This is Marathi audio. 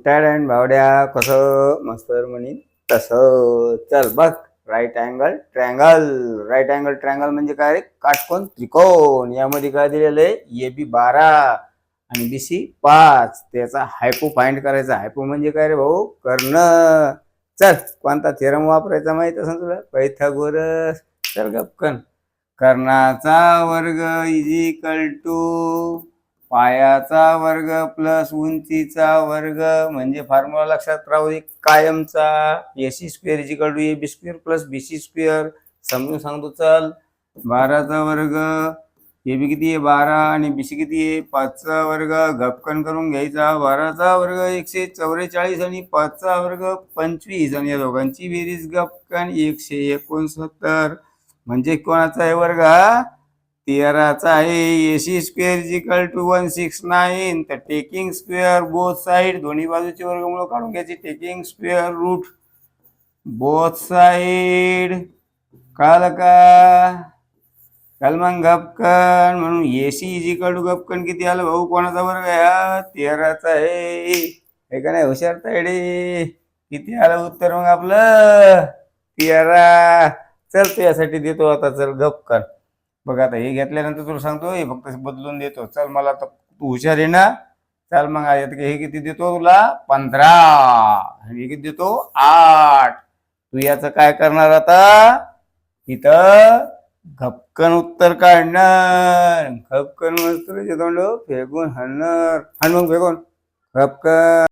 अँड भावड्या कसं मस्त म्हणी तसं. चल बघ, right angle triangle. Right angle triangle म्हणजे काय रे? काटकोन त्रिकोण. यामध्ये काय दिलेलं आहे? ए बी 12 आणि बी सी 5. त्याचा हायपो फाइंड करायचा. हायपो म्हणजे काय रे भाऊ? कर्ण. चल, कोणता थेरम वापरायचा माहित असेल तुला? पायथागोरस. चल गपकन. कर्णाचा वर्ग इज इक्वल टू पायाचा वर्ग प्लस उंचीचा वर्ग. म्हणजे फॉर्म्युला लक्षात राहू दे कायमचा. AC square is equal to A B square plus B C square. समजून सांगतो चल. 12चा वर्ग, ए बी किती आहे 12 आणि बी सी किती आहे 5चा वर्ग. गपकन करून घ्यायचा. 12चा वर्ग 144 आणि 5चा वर्ग 25 आणि या दोघांची बेरीज गपकन 169. म्हणजे कोणाचा आहे वर्ग हा? 13चा आहे. AC square is equal to 169. तर टेकिंग स्क्वेअर बोथ साइड, दोन्ही बाजूचे वर्गमूळ काढून घ्यायचे. Taking square root both side. कळलं का? चल मग गपकन. म्हणून एसी इज इक्वल टू गपकन किती आलं भाऊ? कोणाचा वर्ग आहे हा? 13चा आहे का नाही? हुशार तायडे. किती आलं उत्तर मग आपलं? 13. चल तू यासाठी देतो आता. चल गपकन. बघ आता हे घेतल्यानंतर तुला सांगतो, हे फक्त बदलून देतो. चल मला आता तू हुशार आहे ना? चल मग हे किती देतो तुला? 15. आणि हे किती देतो? 8. तू याचं काय करणार आता? इथं घपकन उत्तर काढणार. घपकन मस्त तोंड फेकून हाणणार. हाण मग फेकून घपकन.